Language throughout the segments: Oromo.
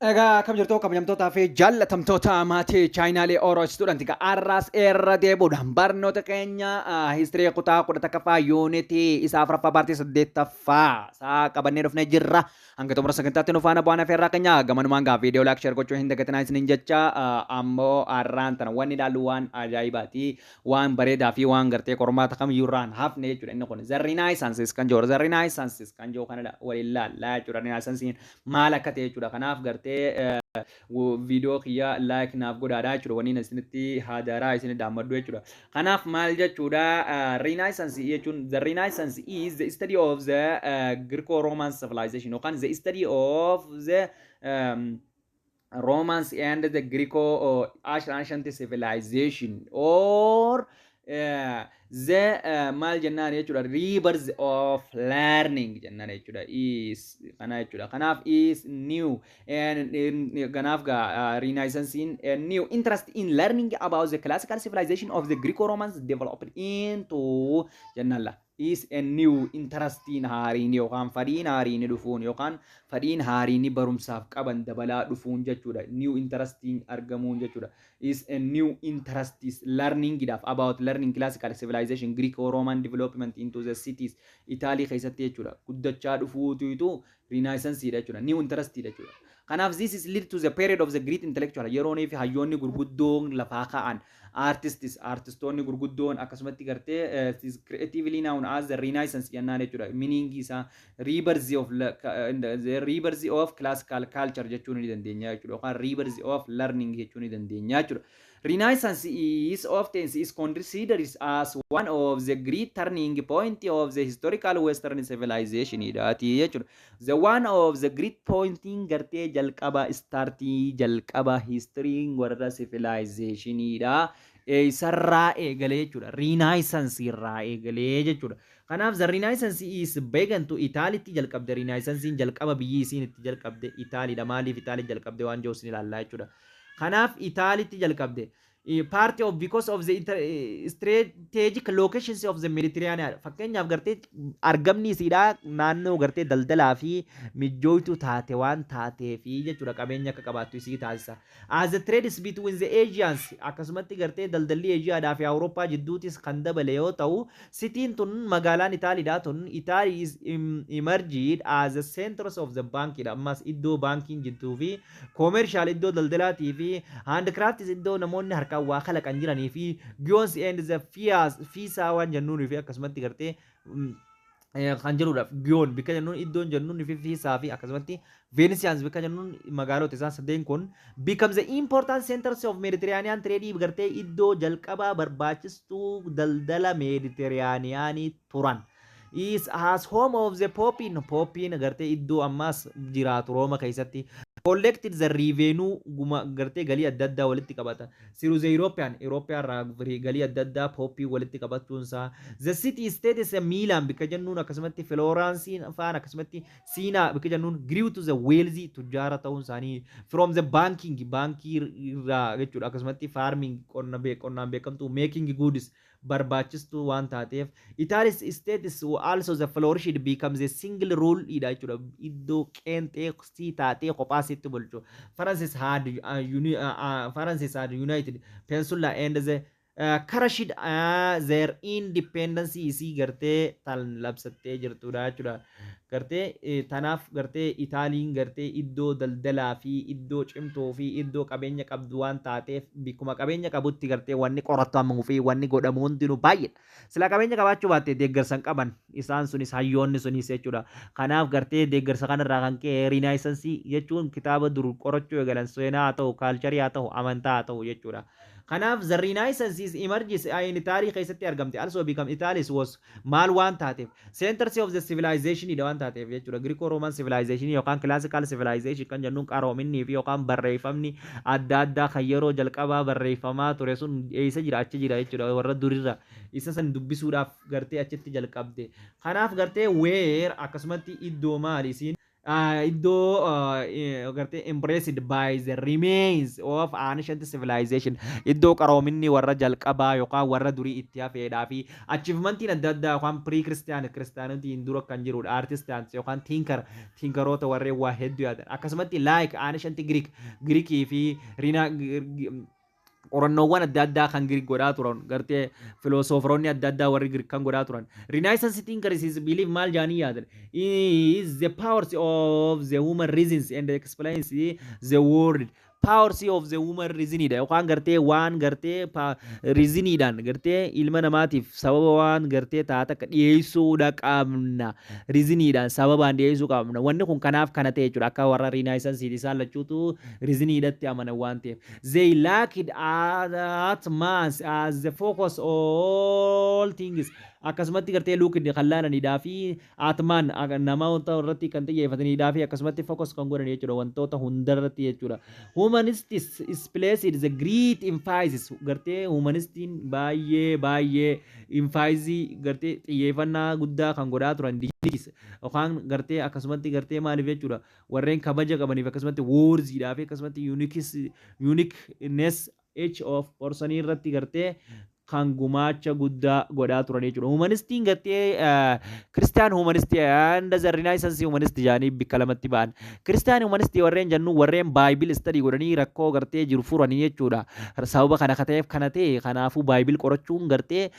Egaa kam jirtu kabajamtootaa fi jaallatamtoota maatii chaayinaalee Oroo student arras irra deebuudhaan barnoota keenya histirii kutaa 11ffaa yuunitii isaa afuraffaa paartii 8ffaa isaa qabannee dhufnee jirra. Hanga xumura sagantaatti nu faana bu'aan afeerraa keenya gamanumaan gaa viidiyoo laayik sheer gochuu hin dagatinaa isiniin jecha ammoo arraan tana wanni ilaallu waan ajaa'ibaati waan bareedaa fi waan gartee qormaata kamiyyuu irraan hafne jechuudha. Inni kun zarrinaayisansis kan jiru zarrinaayisansis kan jiru kana waliin laallaa jechuudha. Zarrinaayisansiin maal akka ta'e jechuudha. Kanaaf gartee video kiyya like naaf godhaadha jechuudha. Waniin isinitti haadaraa isin daammadhu jechuudha. Kanaaf maal jechuudha renaissance jechuun the renaissance is the study of the Greco-Roman civilization yookaan the study of the Romans and the Greco-ancient civilization or the mal jannaan jechuudha rebirth of learning jannaan jechuudha is kana jechuudha. Kanaaf is new and kanaaf ga renaissance in a new interest in learning about the classical civilization of the Greco-Romans developed into jannaan is a new interest in haarin yookaan fadhiin haarin dhufuun yookaan fadhiin haarin barumsaaf qaban dabalaa dhufuun jechuudha. New interest in argamuun jechuudha. Is a new interest is learning about learning classical civilization Greco-Roman development into the cities Italy keessatti jechuudha. Guddachaa dhufuutu renaissance jechuudha. New interest jechuudha. Kanaaf this is lead to the period of the great intellectual yeroonii fi hayyoonni gurguddoon lafaa ka'an artistoonni gurguddoon akkasumatti gartee is creatively known as the renaissance jennaan jechuudha. Meaning isa rebirth of classical culture jechuun ni dandeenya jechuudha. Yookaan rebirth of learning jechuun ni dandeenya jechuudha. Renaissance is often is considered as one of the great turning point of the historical Western civilization. The one of the great pointing garte jalqaba starti jalqaba history warra civilization sarraa eegalee jechuudha. Renaissance irraa eegalee jechuudha. Kanaaf the Renaissance is began to Italy jalqabde. Renaissance jalqaba biyyi isiin itti jalqabde Italy dha. Maaliif Italy jalqabde waan joosni ilaallaa jechuudha. Kanaaf Italy jalqabde. Part of because of the strategic locations of the Mediterranean. Fakkeenyaaf gartee argamni isiidhaa naannoo gartee daldalaa fi mijjooytu taate waan taatee fi jechuudha qabeenya akka qabaattu isii taasisa. As the trades between the Asians akkasumatti gartee daldalli Eeshiyaadhaa fi Awurooppaa jidduutis kan dabale yoo ta'u sitiin tun magaalaan Itaaliidhaa tun Italy is emerged as the centers of the banking ammas iddoo baankiin jidduu fi commercial iddoo daldalaatii fi handcrafts iddoo namoonni harka waa kalaqan jiranii fi giyoons and the fiisaa waan jennuunii fi akkasumatti gartee kan jedhudha. Giyoon bika jennuun iddoon jennuunii fi fiisaa fi akkasumatti Venetians bika jennuun magaalota isaan sadeen kun become the important centers of Mediterranean trade gartee iddoo jalqabaa barbaachistuu daldala Mediterraneanii turan. Is as home of the Popin gartee iddoo ammas jiraatu Rooma keessatti collected the revenue gartee galii adda addaa walitti qabata. Through the European irraa galii adda addaa Poppy walitti qabachuunsaa. The city state is a Milan bika jennuun akkasumatti Florence faan akkasumatti Siina bika jennuun grew to the wealthy tujjaara ta'uun isaanii from the baankii irraa jechuudha. Akkasumatti farming qonnaan beekamtu making goods barbaachistuu waan taateef Italy's state is also the flourished becomes a single rule jechuudha. Iddoo qeenxee taatee kophaasitti bulchu. France had united Peninsula and the crushed their independence isii gartee tan labsattee jirtudha jechuudha. Gartee tanaaf gartee Itaaliin gartee iddoo daldalaa fi iddoo cimtuu fi iddoo qabeenya qabdu waan taateef bikkuma qabeenya qabutti gartee wanni qoratamuu fi wanni godhamu hundinuu baay'eedha. Sila qabeenya qabaachuu baatte deeggarsa qaban isaan sunis hayyoonni sunis jechuudha. Kanaaf gartee deeggarsa kanarraa kan ka'e Renaissance jechuun kitaaba dur qorachuu eegalan seenaa haa ta'u kaalcharii haa ta'u amantaa haa ta'u jechuudha. Kanaaf the Renaissance is emerges in Italy keessatti argamte. Also become Italy was maal waan taateef centers of the civilization waan taateef jechuudha. Greco-Roman civilization yookaan classical civilization kan jennuun qaroominii fi yookaan barreeffamni adda addaa kan yeroo jalqabaa barreeffamaa ture sun eessa jira achi jira jechuudha. Warra durirra isa san dubbisuudhaaf gartee achitti jalqabde. Kanaaf gartee where akkasumatti iddoo maalisiin iddoo gartee embraced by the remains of ancient civilization iddoo qaroominni warra jalqabaa yookaan warra durii itti hafeedhaa fi achievementiin adda addaa yookaan kiristaanotiin dura kan jirudha artistaans yookaan tinkaroota warreen waa hedduu yaadan akkasumatti like ancient Greekii fi qorannoowwan adda addaa kan Greek godhaa turan gartee filoosoofroonni adda addaa warri Greek kan godhaa turan Renaissance thinkers believe maal jaanii yaadan is the powers of the human reasons and explains the world powers of the human reason dha yookaan gartee waan gartee reasonidhaan gartee ilma namaatiif sababa waan gartee taata akka dhiyeessuudha qabna reasonidhaan sababaan dhiyeessuu qabna wanni kun kanaaf kana ta'e jechuudha akka warra Renaissance isaan lachuutu reasonidhatti amanan waan ta'eef they lacked at mass as the focus all things akkasumatti gartee luukidni kallaananiidhaa fi atmaan namoota irratti kan xiyyeeffataniidhaa fi akkasumatti focus kan godhan jechuudha wantoota hundarratti jechuudha. Humanists is placed the great emphasis gartee humanistiin baay'ee emphasis gartee xiyyeeffannaa guddaa kan godhaa turan dignities yookaan gartee akkasumatti gartee maaliif jechuudha warreen kabaja qabaniif akkasumatti worthiidhaa fi akkasumatti uniqueness of person irratti gartee kan gumaacha guddaa godhaa turan jechuudha. Humanistiin gartee Christian humanistii and the Renaissance humanist jaanii bikka lamatti ba'an. Christian humanistii warreen jennu warreen Bible study godhanii rakkoo gartee jiru furanii jechuudha. Sababa kana ta'eef kana ta'e kanaafuu Bible qorachuun gartee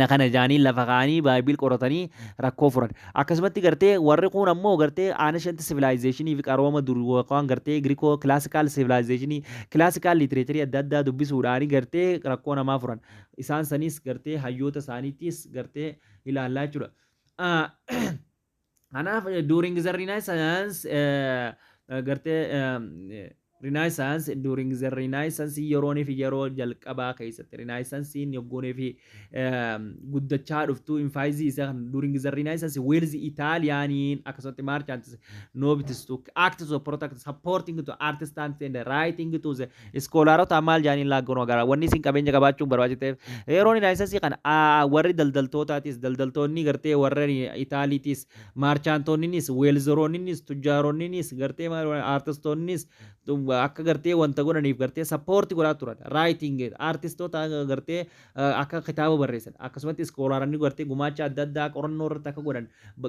kana jaanii lafa kaanii Bible qoratanii rakkoo furan. Akkasumatti gartee warri kun ammoo gartee ancient civilization fi qarooma dur yookaan gartee Greeko classical civilization classical literature adda addaa dubbisuudhaan gartee rakkoo namaa furan. Isaan sanis gartee hayyoota isaaniittis gartee ilaallaa jechuudha. Kanaaf during the Renaissance gartee Renaissance during the Renaissance yeroonii fi yeroo jalqabaa keessatti Renaissancein yoggoonii fi guddachaa dhuftu emphasis isa during the Renaissance Wales Italianiin akkasumatti marchantes nobles to act as a protect supporting to artists and writing to the scholarota maal jaaniin laaggoon wagara wanni isin qabeenya qabaachuun barbaachiteef yeroo Renaissance kan warri daldaltootaatis daldaltoonni gartee warra Itaaliitis marchantonnis Walesronnis tujjaaronnis gartee artistoonnis akka gartee wanta godhaniif gartee support godhaa turan writing artistoota gartee akka kitaaba barreessan akkasumatti iskoolaaronni gartee gumaacha adda addaa qorannoo irratti akka godhan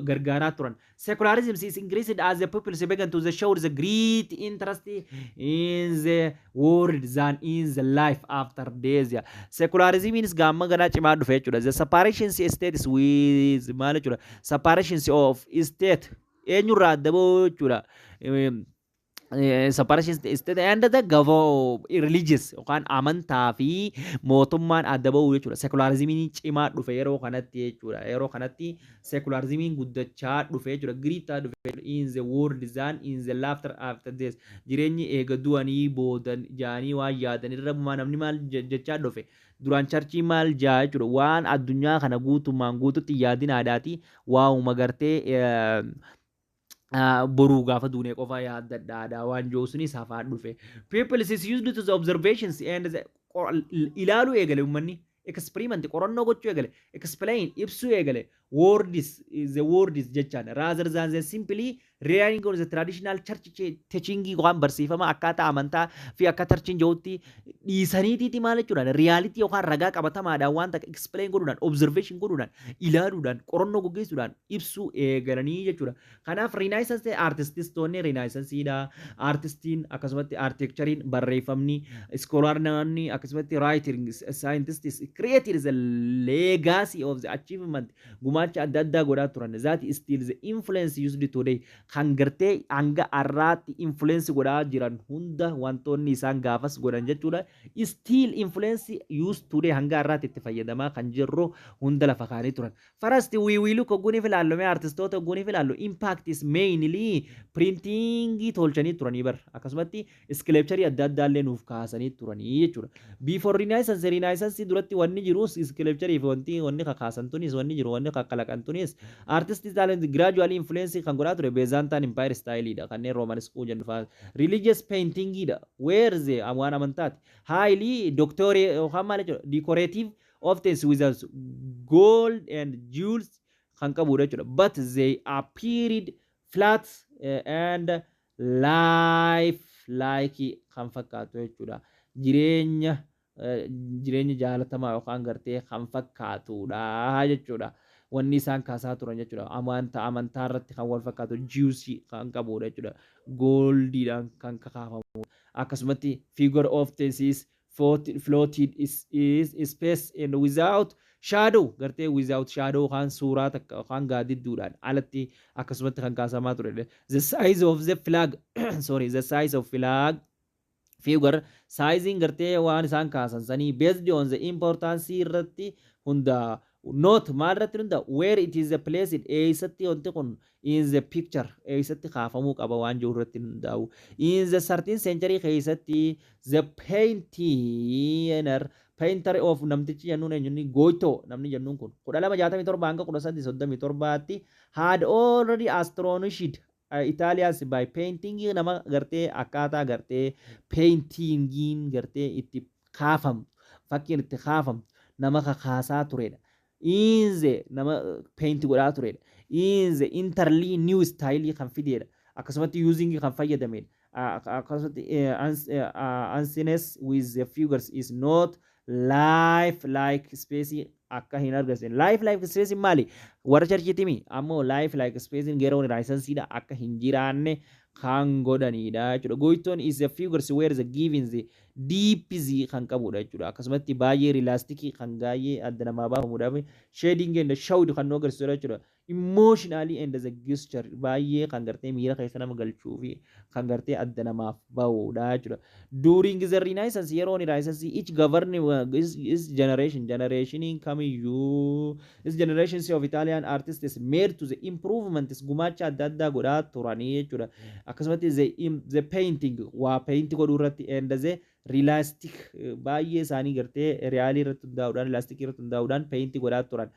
gargaaraa turan secularism is increased as the people began to show the great interest in the world than in the life after death secularism means gaamma ganaa cimaa dhufe jechuudha the separation states with maal jechuudha separation of state eenyurraa adda ba'uu jechuudha separation state and the religious yookaan amantaa fi mootummaan adda ba'uu jechuudha. Secularismiin cimaa dhufe yeroo kanatti jechuudha. Yeroo kanatti secularismiin guddachaa dhufe jechuudha. Giriitaa dhufe in the world than in the laughter after death. Jireenyi eega du'anii boodan jaanii waan yaadan irra namni maal jechaa dhufe. Duraan charchii maal jaa jechuudha. Waan addunyaa kana guutummaan guututti yaadin aadaati waa'uma gartee boruu gaafa duunee qofaa yaaddadhaadha waan joosunis hafaan dhufe. People is used to the observations and ilaaluu eegale uummanni experiment qorannoo gochuu eegale explain ibsuu eegale the word is jechaan rather than the simply relying on the traditional church teaching waan barsiifama akkaataa amantaa fi akka tarchiin jirutti dhiisaniitiiti maal jechuudha reality yookaan ragaa qabatamaadhaan waan takka explain godhuudhaan observation godhuudhaan ilaaluudhaan qorannoo gaggeessuudhaan ibsuu eegalanii jechuudha. Kanaaf Renaissance artististoonni Renaissanceidha artistiin akkasumatti architecturein barreeffamni scholarni akkasumatti writing scientists created the legacy of the achievement gumaacha adda addaa godhaa turan that is still the influence used today kan gartee hanga har'aatti influence godhaa jiran hunda wantoonni isaan gaafas godhan jechuudha still influence used today hanga har'aatti itti fayyadamaa kan jirru hunda lafa kaanii turan. First we will look oguni filaallo mee artistoota oguni filaallo impact is mainly printing tolchanii turanii bar akkasumatti sculpture adda addaa illee nuuf kaasanii turanii jechuudha. Before Renaissance duratti wanni jiru sculpture fi wanni kakaasan tunis wanni jiru wanni kakkalaqan tunis artistic talent gradually influence kan godhaa ture Byzantine Empire style dha kanneen Roman school jennu fa'a religious painting dha where the waan amantaati highly doctorial yookaan maal jechuudha decorative often with gold and jewels kan qabudha jechuudha but they appeared flat and life like kan fakkaatu jechuudha. Jireenya jireenya jaalatamaa yookaan gartee kan fakkaatudha jechuudha. Wanni isaan kaasaa turan jechuudha. Amantaa irratti kan wal fakkaatu juicy kan qabudha jechuudha. Goldiidhaan kan kakaafamu. Akkasumatti figure of thesis floated is space and without shadow gartee without shadow kan suuraa takka kan gaadidduudhaan alatti akkasumatti kan kaasamaa ture. The size of the flag sorry the size of flag figure sizing gartee waan isaan kaasan sanii based on the importance irratti hunda note maal irratti hunda where it is placed eessatti wanti kun in the picture eessatti kaafamuu qaba waan jiru irratti hundaa'u in the 13th century keessatti the painter of namtichi jennuun eenyunni Goito namni jennuun kun 1267 hanga 1837tti had already astonished Italians by painting nama gartee akkaataa gartee paintingiin gartee itti kaafamtu fakkiin itti kaafamtu nama kakaasaa turedha. Inze nama paint godhaa turedha. Inze interly new style kan fidedha. Akkasumatti using kan fayyadamedha. Akkasumatti uneasiness with the figures is not life like space akka hin argasen life like space maali warra charchitimi ammoo life like space geeroon license akka hin jiraanne kan godhanidha jechuudha. Goitoon is a figures where the giving the deep z kan qabudha jechuudha. Akkasumatti baay'ee realistic kan gaayee adda namaa baafamuudhaaf shading and showed kan nu agarsiisudha jechuudha. Emotionally and the gesture baay'ee kan gartee miira keessa nama galchuu fi kan gartee adda namaaf ba'udha jechuudha. During the Renaissance yeroo Renaissance each government is generation coming you is generations of Italian artists made to the improvements gumaacha adda addaa godhaa turanii jechuudha. Akkasumatti the painting waa paint godhuu irratti and the realistic baay'ee isaanii gartee reaalii irratti hundaa'uudhaan realistic irratti hundaa'uudhaan paint godhaa turan.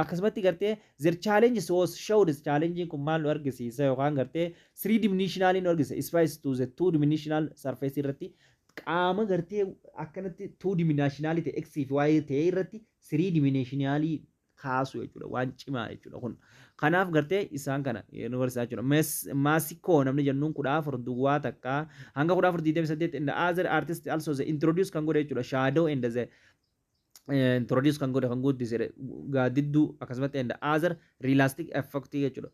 Akkasumatti gartee their challenges was showed challenging kun maal nu argisiisa yookaan gartee 3 dimensional nu argisiisa spice to the 2 dimensional surface irratti qaama gartee akkanatti 2 dimensional ta'e x fi y ta'e irratti 3 dimensional kaasu jechuudha waan cimaa jechuudha kun. Kanaaf gartee isaan kana nu barsiisaa jechuudha. Maasikoo namni jennuun 14 duwwaa takka hanga 1428 and the other artist also the introduce kan godhe jechuudha. Shadow and the introduce kan godhe kan guddise gaadiddu akkasumatti and the other realistic effect jechuudha.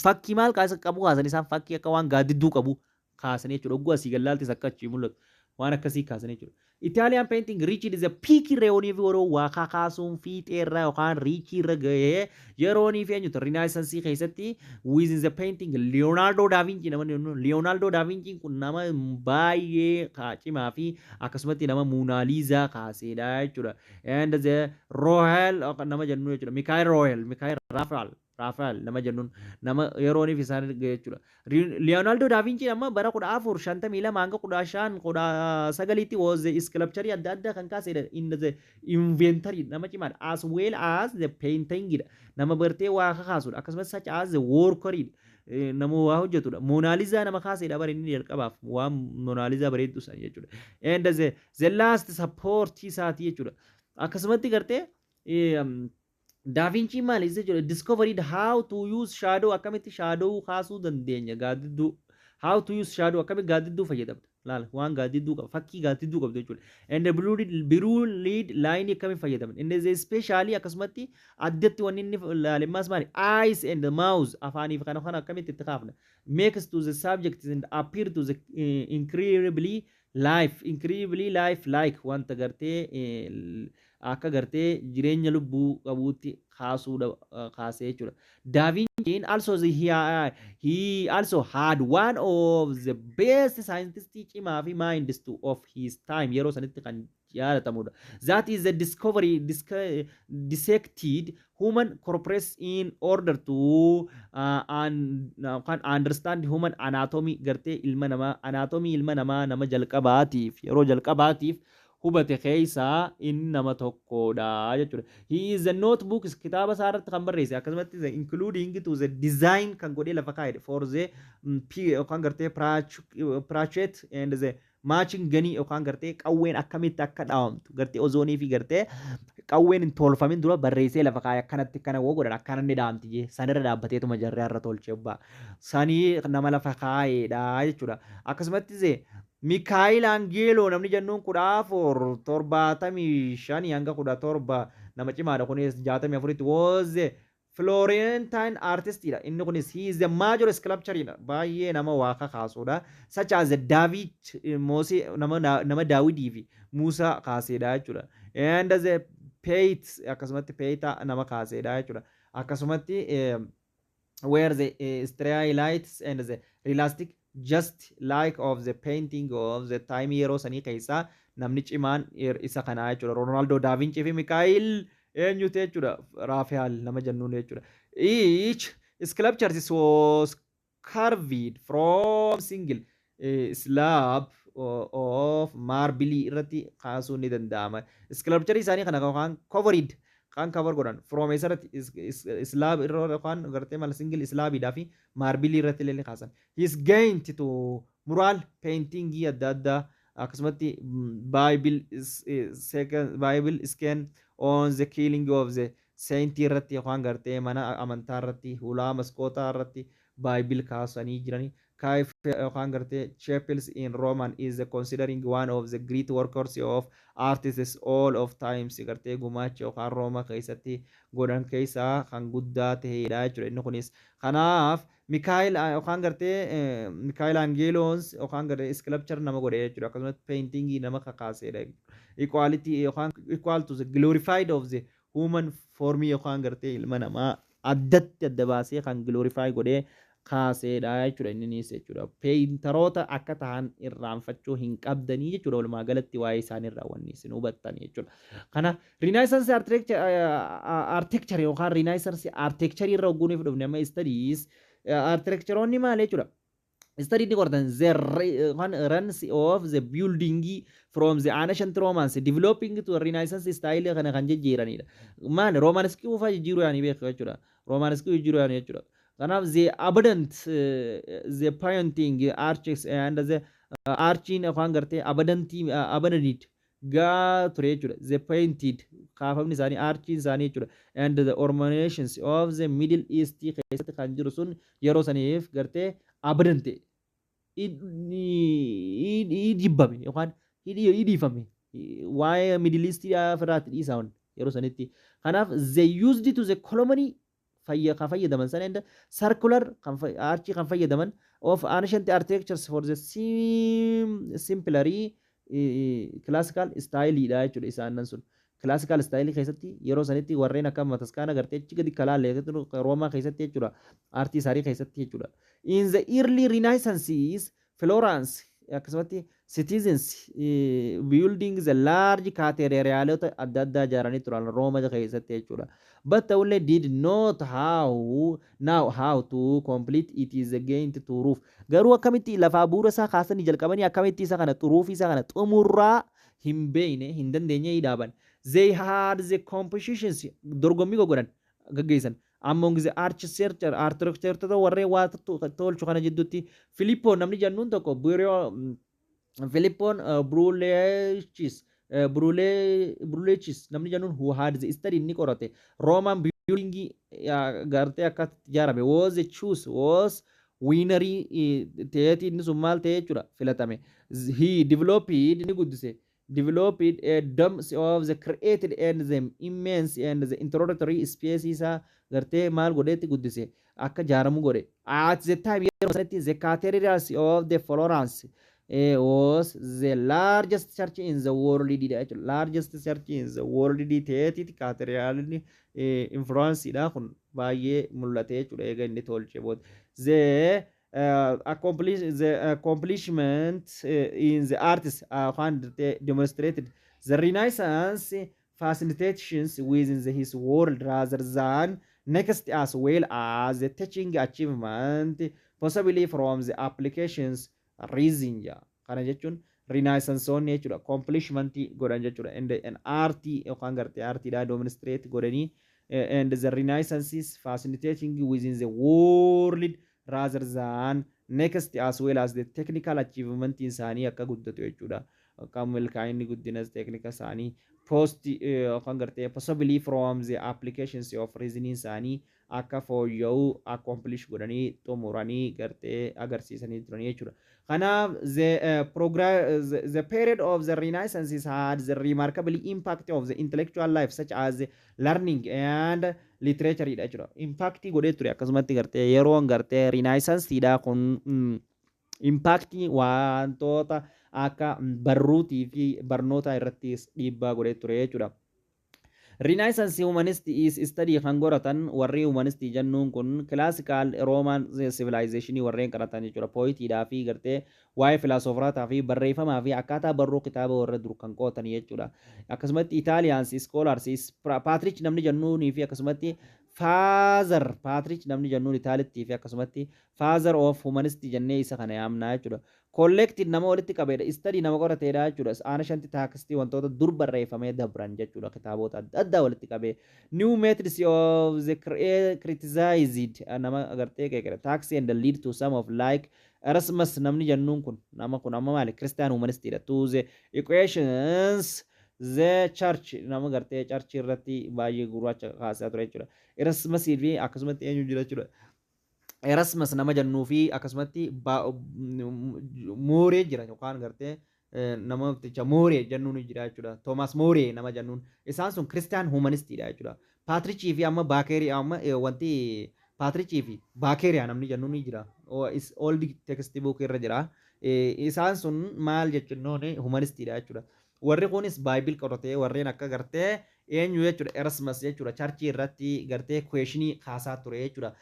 Fakkii maal qabu kaasan isaan fakkii akka waan gaadidduu qabu kaasan jechuudha. Ogguu asii gallaaltis akka achi mul'atu waan akkasii kaasan jechuudha. Italian painting reached the peak reonii fi yeroo waa kaasuun fiixeerra yookaan riichii irra gahee yeroonii fi eenyutu Renaissance keessatti within the painting Leonardo da Vinci nama Leonardo da Vinci kun nama baay'ee cimaa fi akkasumatti nama Mona Lisa kaasedha jechuudha. And the Royal nama jennu jechuudha. Michael Rafael nama jennuun nama yerooniif isaan jechuudha. Leonardo da Vinci amma bara 1452 hanga 1519 was the sculpture adda addaa kan kaasedha. In the inventory nama cimaadha. As well as the painting nama bartee waa kaasudha. Akkasumas such as the worker nama waa hojjetudha. Mona Lisa nama kaasedha bara inni jalqabaaf waan Mona Lisa bareeddu san jechuudha. And the last support isaati jechuudha. Akkasumatti gartee Da Vinci maal isa jedhu discovered how to use shadow akkamitti shadow kaasuu dandeenya gaadidduu how to use shadow akkamitti gaadidduu fayyadamta laala waan gaadidduu qaba fakkii gaadidduu qabdu jechuudha. And the blue lead line akkamitti fayyadamta and the especially akkasumatti addatti wanni inni laalemmaas maali eyes and the mouth afaaniif kana akkamitti itti kaafna makes to the subject and appear to the incredibly life like wanta gartee akka gartee jireenya lubbuu qabuutti kaasuudha kaasee jechuudha. Da Vinci also he also had one of the best scientists cimaa fi minds of his time yeroo sanitti kan yaadatamudha. That is the discovery dissected human corpus in order to understand human anatomy gartee ilma namaa anatomy ilma namaa nama jalqabaatiif yeroo jalqabaatiif hubate keessaa inni nama tokkodha jechuudha. He is a notebook kitaaba isaa irratti kan barreesse akkasumatti including to the design kan godhee lafa kaa'edha for the yookaan gartee pratchett and the matching ganii yookaan gartee qawween akkamitti akka dhaawamtu gartee ozoonii fi gartee qawween hin tolfamin dura barreessee lafa kaaya akkanatti kana woo godhan akkana inni dhaamti jee sanirra dhaabbateetuma jarree har'a tolchee abbaa sanii nama lafa kaayeedha jechuudha akkasumatti Mikaayil Angeeloo namni jennuun 1475 hanga 17 nama cimaadha kunis 64tti was Florentine artistidha inni kunis he is the major sculpture baay'ee nama waaqa kaasuudha such as David Moses nama Daawidii fi Muusaa kaaseedha jechuudha and the Peit akkasumatti Peita nama kaaseedha jechuudha akkasumatti where the Israelites and the realistic just like of the painting of the time yeroo sanii keessaa namni cimaan isa kanaa jechuudha Ronaldo da Vinci fi Mikaayil eenyutu jechuudha Raafael nama jennuun jechuudha each sculpture was carved from single slab of marble irratti kaasuun ni danda'ama sculpture isaanii kana kan covered kan cover godhan from isarratti slab irra kan gartee mal single slabidhaa fi marble irratti illee kaasan his gained to mural painting adda addaa akkasumatti Bible scan on the killing of the saint irratti yookaan gartee mana amantaa irratti hulaa maskootaa irratti Bible kaasanii jiranii kaif yookaan gartee chapels in Roman is considering one of the great workers of artists all of times gartee gumaacha yookaan Rooma keessatti godhan keessaa kan guddaa ta'edha jechuudha inni kunis kanaaf Mikaayil yookaan gartee Mikaayil Angeeloons yookaan gartee sculpture nama godhe jechuudha akkasumas painting nama kakaasedha equality yookaan equal to the glorified of the human form yookaan gartee ilma namaa addatti adda baasee kan glorify godhee kaaseedha jechuudha innis jechuudha peeyintaroota akka ta'an irraanfachuu hin qabdanii jechuudha walumaa galatti waa'ee isaanii irraa wanni isin hubattan jechuudha kana Renaissance architecture yookaan Renaissance architecture irra ogguun if dhufne amma studies architectureonni maal jechuudha study ni qortan the runs of the building from the ancient Romans developing to Renaissance style kana kan jijjiiranidha maal Romanesque ufa jijjiiruu yaani beeku jechuudha Romanesque jijjiiruu yaani jechuudha kanaaf the abundant the painting arches and the arching yookaan gartee abundant gaa ture jechuudha the painted kaafamni isaanii archiin isaanii jechuudha and the ornamentations of the Middle East keessatti kan jiru sun yeroo saniif gartee abundant dibbame yookaan dhiifame waa'ee Middle East irraatti dhiisaman yeroo sanitti kanaaf they used to the colony kan fayyadaman san and circular archii kan fayyadaman of ancient architectures for the simply classical style dha jechuudha isaanan sun classical style keessatti yeroo sanitti warreen akka mataskaana gartee achi gadi kalaalee Roomaa keessatti jechuudha artii isaanii keessatti jechuudha in the early Renaissances Florence akkasumatti citizens building the large cathedralota adda addaa ijaaranii turan Rooma keessatti jechuudha but they only did not how to complete it is again to roof garuu akkamitti lafaa buura isaa kaasanii jalqabanii akkamitti isa kana xuruufii isaa kana xumurraa hin beekne hin dandeenye hidhaaban they had the compositions dorgommii godhan gaggeessan among the architecture warreen waa tolchu kana jidduutti Filippoon namni jennuun tokko Filippoon Brulechis namni jennuun who had the study inni qorate Roman building gartee akka ijaarame was the choose was winery ta'eeti inni sun maal ta'e jechuudha filatame he developed inni guddise developed a dome of the created and the immense and the introductory spaces gartee maal godheetti guddise akka ijaaramu godhe at the time yeroo sanatti the cathedrals of the Florence was the largest church in the world largest church in the world ta'eeti cathedralni influence dha kun baay'ee mul'ate jechuudha eega inni tolche booda the accomplishment in the arts demonstrated the Renaissance fascinations within his world rather than next as well as the teaching achievement possibly from the applications reason kana jechuun Renaissance jechuudha accomplishment godhan jechuudha and arti yookaan gartee artiidha demonstrate godhanii and the Renaissance is fascinating within the world rather than next as well as the technical achievement isaanii akka guddatu jechuudha kan milkaa'inni guddinas teeknika isaanii post kan gartee possibly from the applications of reasoning isaanii akka fooyya'uu accomplish godhanii xumuranii gartee agarsiisanii turanii jechuudha. Kanaaf the period of the Renaissance is had the remarkable impact of the intellectual life such as learning and literature dha jechuudha. Impactii godhee ture akkasumatti gartee yeroon gartee Renaissance dha kun impactii wantoota akka barruutii fi barnoota irrattis dhiibbaa godhee ture jechuudha. Renaissance humanist is study kan goratan warri humanist jennuun kun classical Roman civilization warreen qaratan jechuudha. Poetiidhaa fi gartee waa'ee filaasofaraataa fi barreeffamaa fi akkaataa barruu kitaaba warra dur kan qo'atan jechuudha. Akkasumatti Italians scholars Patrick namni jennuunii fi akkasumatti father Patrick namni jennuun Itaalittii fi akkasumatti father of humanist jennee isa kana yaamnaa jechuudha. Collected nama walitti qabeedha. Study nama qorateedha jechuudha. Aana shanti taakstii wantoota dur barreeffamee dabran jechuudha. Kitaabota adda addaa walitti qabee. New methods of the criticized nama agartee qeeqedha. Taxi and lead to some of like Erasmus namni jennuun kun nama maali? Christian humanistiidha. To the equations the church nama gartee church irratti baay'ee gurraacha kaasaa ture jechuudha. Erasmus fi akkasumatti eenyu jira jechuudha. Erasmus nama jennuu fi akkasumatti Mooree jira yookaan gartee nama ticha Mooree jennuun jira jechuudha. Thomas Mooree nama jennuun isaan sun Christian humanistiidha jechuudha. Patrichii fi amma Baakerii amma wanti Patrichii fi Baakerii namni jennuun jira. Old textbook irra jira. Isaan sun maal jechuun humanistiidha jechuudha. Warri kunis Bible qoratee warreen akka gartee eenyu jechuudha Erasmus jechuudha charchii irratti gartee questionii kaasaa ture jechuudha.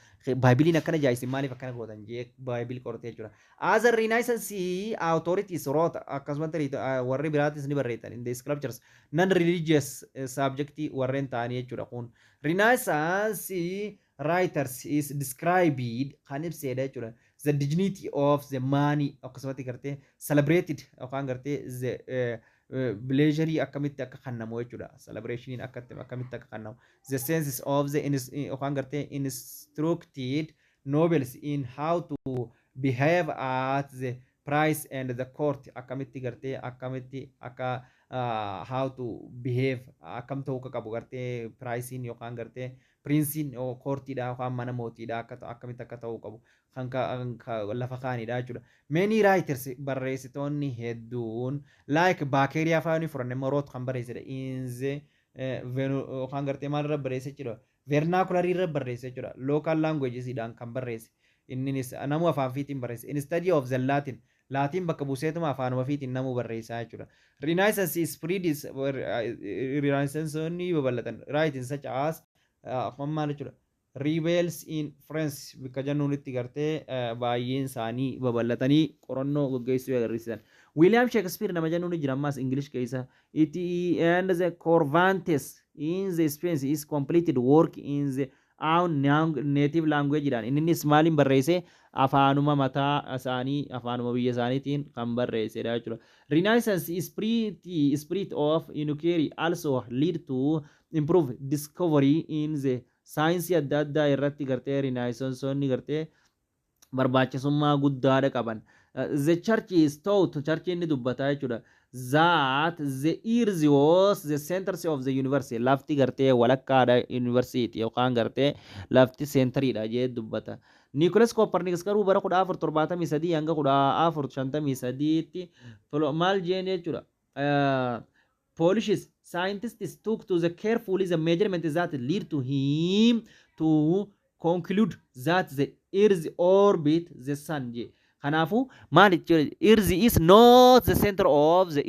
Bibiliin akkana jaayisi maaliif akkana gootan jee Bible qoratee jechuudha. As a Renaissance authorities wrote akkasumatti warri biraatis ni barreessan in the scriptures non-religious subject warreen ta'anii jechuudha kun. Renaissance writers is described kan ibsedha jechuudha. The dignity of the money akkasumatti gartee celebrated yookaan gartee the pleasure akkamitti akka kannamu jechuudha. Celebration akkamitti akka kannamu. The senses of the yookaan gartee instructed nobles in how to behave at the price and the court akkamitti gartee akkamitti akka how to behave akkam ta'uu qabu gartee pricing yookaan gartee princein courtidha yookaan mana mootiidha akkamitti akka ta'uu qabu kan lafa kaanidha jechuudha. Many writers barreessitoonni hedduun like Baakerii Afaanii fudhanne moroot kan barreessedha. Inze yookaan gartee maalirra barreesse jechuudha. Vernacular irra barreesse jechuudha. Local languages idhaan kan barreesse. Innis namu afaan fiitiin barreesse. In study of the Latin. Latin bakka buuseetuma afaanuma fiitiin namu barreessaa jechuudha. Renaissance spreads Renaissance ni babal'atan. Writing such as maal jechuudha. Rebels in France bakka jennuunitti gartee baay'een isaanii babal'atanii qorannoo gaggeessuu agarsiisan. William Shakespeare nama jennuun jira ammaas English keessa. It and the Cervantes in the Spain is completed work in the own native language jedhan. Innis maaliin barreesse afaanuma mataa isaanii afaanuma biyya isaaniitiin kan barreessedha jechuudha. Renaissance spirit of inquiry also lead to improve discovery in the saayinsii adda addaa irratti gartee Renaissanceonni gartee barbaachisummaa guddaadha qaban. The church is taught church inni dubbataa jechuudha. That the earth was the centers of the universe. Lafti gartee walakkaadha university yookaan gartee lafti centeriidha jee dubbata. Nicholas Copernicus garuu bara 1473 hanga 1453tti maal jeen jechuudha. Polish scientists took to the carefully the measurements that lead to him to conclude that the earth orbit the sun. Kanafu maal earth is not the center of the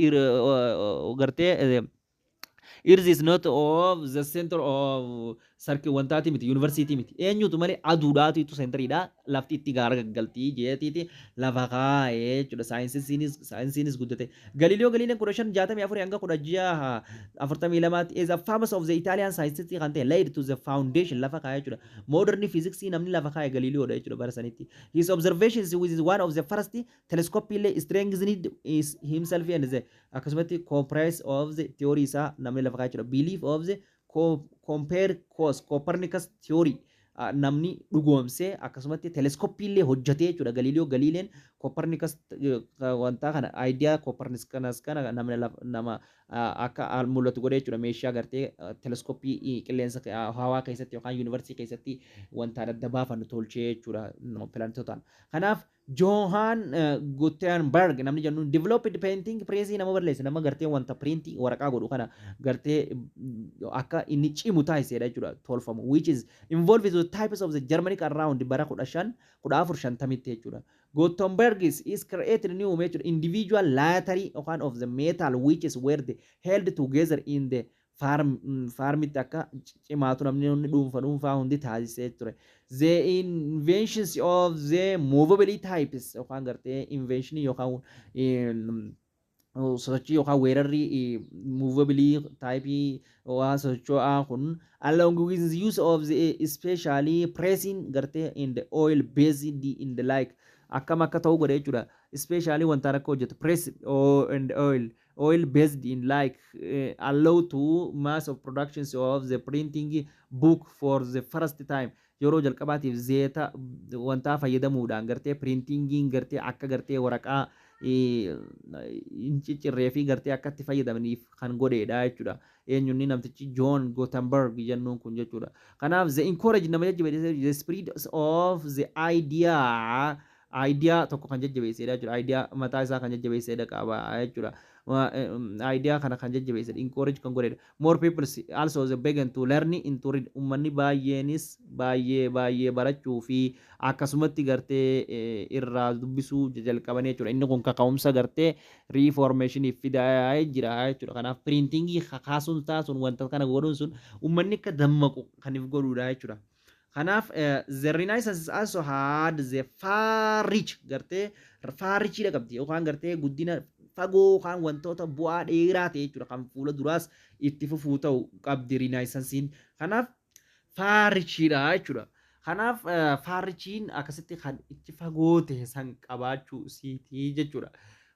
earth is not of the center of sarki wantaati miti university miti eenyutu malee aduudhaatu itu centeriidha lafti itti gaara gaggaltii jeetiiti lafa kaa'ee jechuudha saayinsiinis guddate Galileo Galileen 1564 hanga 1642 is a famous of the Italian scientist kan ta'e laid to the foundation lafa kaa'ee jechuudha modern physics namni lafa kaa'e Galileoodha jechuudha bara sanitti his observations with one of the first telescope strengthened is himself and the akkasumatti comprise of the theory isa namni lafa kaa'ee jechuudha belief of the compare cause Copernicus theory namni dhugoomsee akkasumatti teleeskooppii hojjetee jechuudha. Galiileen Copernicus wanta kana idea Copernicus kana nama akka mul'atu godhee jechuudha. Meeshaa gartee teleeskooppii qilleensa hawaa keessatti yookaan yuunivarsiitii keessatti wanta adda baafannu tolchee jechuudha pilaanetotaan. Kanaaf Johann Gutenberg namni jennu developed painting pressii nama barreesse nama gartee wanta printing waraqaa godhu kana gartee akka inni cimu taasisedha jechuudha tolfamu which is involved with the types of the Germanic around bara 1450 jechuudha. Gutenberg is created new method individual lattery of the metal which is where they held together in the farmitti akka cimaatu namni dhuunfaa hundi taasisee ture. The inventions of the movable types yookaan gartee invention yookaan sochii yookaan weerarri movable type waan socho'aa kun along with the use of the especially pressing gartee in the oil based in the like akkam akka ta'u godhe jechuudha. Especially wanta akka hojjetu press and oil based in like allow to mass of productions of the printing book for the first time yeroo jalqabaatiif zeeta wanta fayyadamuudhaan gartee printingiin gartee akka gartee waraqaa ciccirree fi gartee akkatti fayyadamaniif kan godheedha jechuudha. Eenyunni namtichi John Gutenberg jennuun kun jechuudha. Kanaaf the encourage nama jajjabeessee the spirit of the idea tokko kan jajjabeessedha jechuudha. Idea mataa isaa kan jajjabeessedha qaba jechuudha. Idea kana kan jajjabeessedha encourage kan godhedha. More people also they began to learn into read ummanni baay'eenis baay'ee barachuu fi akkasumatti gartee irraa dubbisuu jalqabanii jechuudha. Inni kun kaka'umsa gartee reformation fidaa jira jechuudha. Kanaaf printingii kaasuun taasuun wanta kana godhuun sun ummanni akka dammaqu kan if godhuudha jechuudha. Kanaaf the Renaissance also had the far reach gartee far reachidha qabdi yookaan gartee guddina fagoo kan wantoota bu'aa dheeraa ta'e jechuudha kan fuula duraas itti fufuu ta'u qabdi Renaissancein. Kanaaf far reachidha jechuudha. Kanaaf far reachiin akkasitti kan itti fagoo ta'e san qabaachuu isiiti jechuudha.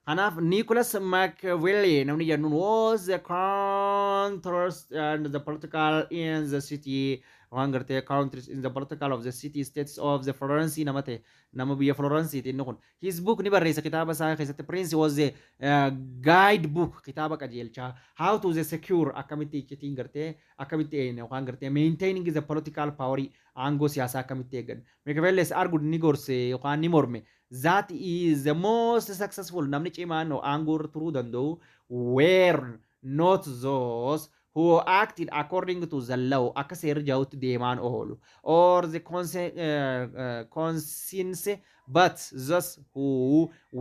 Kanaaf Nicholas Machiavelli namni jennuun was the contrast and the political in the city waan gartee countries in the political of the city states of the Florence namate nama biyya Florence inni kun his book ni barreessa kitaaba isaa keessatti Prince was the guide book kitaaba qajeelchaa how to the secure akkamitti iccitiin gartee akkamitti waan gartee maintaining the political power aangoo siyaasaa akkamitti eegan Machiavelli argued ni gorse yookaan ni morme that is the most successful namni cimaan aangoo turuu danda'u were not those who acted according to the law akka seera ja'utti deemaan oolu or the conscience but those who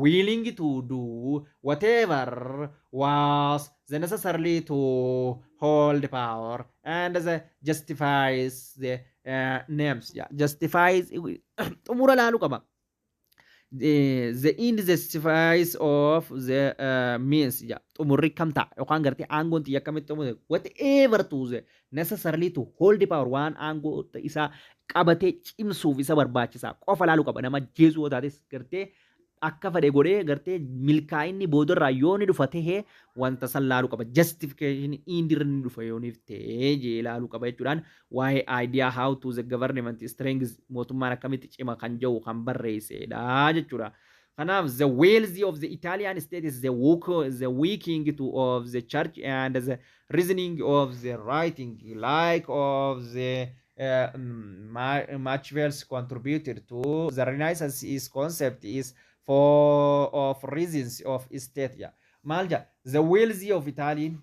willing to do whatever was the necessarily to hold power and the justifies the names justifies umura laalu qaba the injustice of the means umurri kam ta'a yookaan gartee aangoon xiyya akkamitti umure whatever to the necessarily to hold the power waan aangoo isaa qabatee cimsuuf isa barbaachisaa qofa laaluu qaba nama jeesuu taates gartee akka fedhe godhee gartee milkaa'inni boodarraa yoo ni dhufa tahee wanta san laaluu qaba justification indirri ni dhufa yoo niif ta'ee jee laaluu qaba jechuudhaan waa'ee idea how to the government strength mootummaan akkamitti cima kan jiru kan barreessedha jechuudha. Kanaaf the wealthy of the Italian state is the weakening of the church and the reasoning of the writing like of the Machiavelli contributed to the Renaissance is concept is of reasons of state malja the wealthy of Italian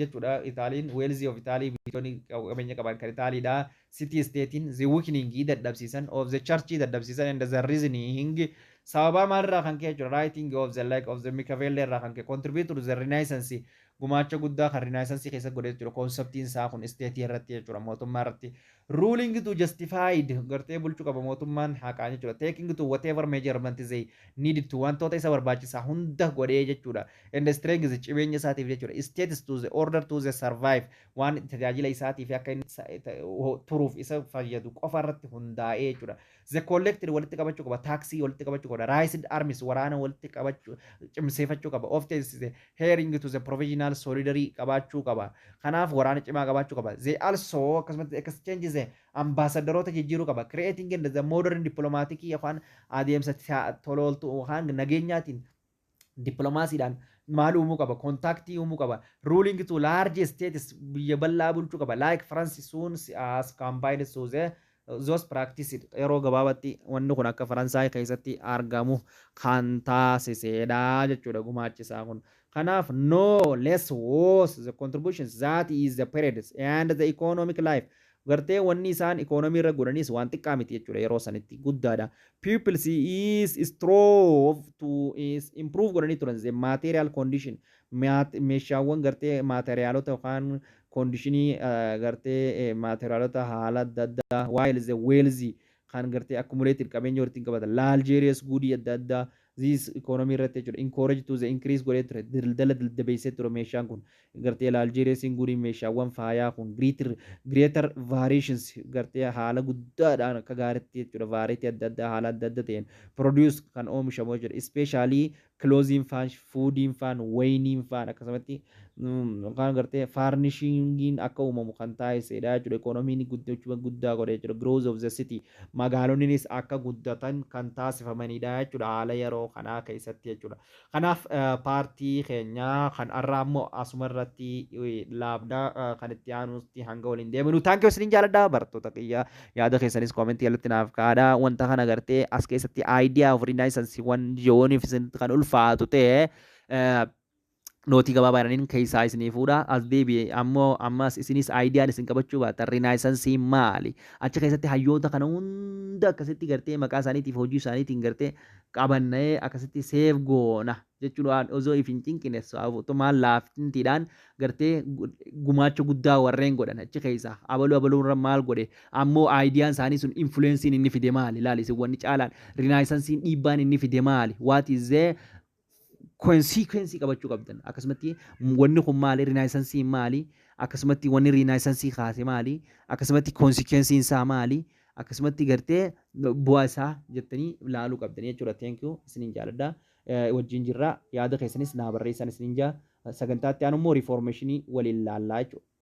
jechuudha Italian wealthy of Italy bitoni qabenya qaban kan Italyidha city statein the weakening dadhabsiisan of the church dadhabsiisan and the reasoning sababa maalirraa kan ka'e jechuudha writing of the like of the Machiavelli irraa kan ka'e contribute to the Renaissance gumaacha guddaa kan Renaissance keessa godhee jechuudha conceptiin isaa kun state irratti jechuudha mootummaa irratti ruling to justified gartee bulchuu qaba mootummaan haqaa jechuudha taking to whatever measurement they needed to wantoota isa barbaachisaa hunda godhee jechuudha and strength cimeenya isaatiif jechuudha status to the order to the survive waan tajaajila isaatiif akka inni turuuf isa fayyadu qofa irratti hundaa'ee jechuudha the collected walitti qabachuu qaba taxi walitti qabachuu qaba raised armies waraana walitti qabachuu cimseeffachuu qaba often the hearing to the provisional national solidarity qabaachuu qaba. Kanaaf waraana cimaa qabaachuu qaba. They also akkasumatti exchanges ambassadoroota jijjiiruu qaba. Creating the modern diplomatic yookaan adeemsa tolooltu yookaan nageenyaatiin diplomaasiidhaan maal uumuu qaba, kontaaktii uumuu qaba, ruling to large states biyya bal'aa bulchuu qaba, like France soon as combined so those practiced yeroo gabaabatti wanni kun akka Faransaay keessatti argamu kan taasisedha jechuudha gumaachisaa kun. Kanaaf no less was the contributions that is the periods and the economic life gartee wanni isaan economy irra godhanis waan xiqqaa miti jechuudha yeroo sanitti guddaadha. People is strove to is improve godhanii turan the material condition meeshaawwan gartee materiaalota yookaan conditionii gartee materiaalota haala adda addaa while the wealthy kan gartee accumulated qabeenya walitti qabatan luxurious goodii adda addaa this economy irratti jechuudha encourage to the increase godhee ture daldala daldabeessee ture meeshaan kun gartee luxurious goodii meeshaawwan faayaa kun greater variations gartee haala guddaadhaan akka gaariitti jechuudha variety adda addaa haala adda adda ta'een produce kan oomishamu jechuudha especially clothing fan fooding fan wayning fan akkasumatti kan gartee farnishingiin akka uumamu kan taasisedha jechuudha economiin guddachuu guddaa godhee jechuudha growth of the city magaalonnis akka guddatan kan taasifamanidha jechuudha haala yeroo kanaa keessatti jechuudha. Kanaaf paartii keenya kan har'aa immoo asuma irratti laabdaa kan itti aanutti hanga waliin deemnu taankii isiniin jaalladha bartoota kiyya yaada keessanis koomentii jalatti naaf kaadha wanta kana gartee as keessatti idea of renaissance wan jooniif kan ulfaatu ta'e nootii gabaabaadhaniin keessaa isinii fuudha as deebi'e ammoo ammas isinis aayidiyaan isin qabachuu baatan rinaayisansii maali achi keessatti hayyoota kana hunda akkasitti gartee maqaa isaaniitiif hojii isaaniitiin gartee qabannee akkasitti seef goona jechuudhaan osoo if hin cinqine tumaan laaftintiidhaan gartee gumaacha guddaa warreen godhan achi keessa abaluu irra maal godhe ammoo aayidiyaan isaanii sun influensiin inni fide maali ilaali isin wanni caalaan rinaayisansiin dhiibbaan inni fide maali what is the consequence qabachuu qabdan akkasumatti wanni kun maali rinaayisansii maali akkasumatti wanni rinaayisansii kaase maali akkasumatti consequence isaa maali akkasumatti gartee bu'aa isaa jettanii ilaaluu qabdan jechuudha. Thank you isiniin jaalladha wajjin jirra yaada keessanis naa barreessan isiniin jaa sagantaatti aanu immoo reformationii waliin laallaa jechuudha.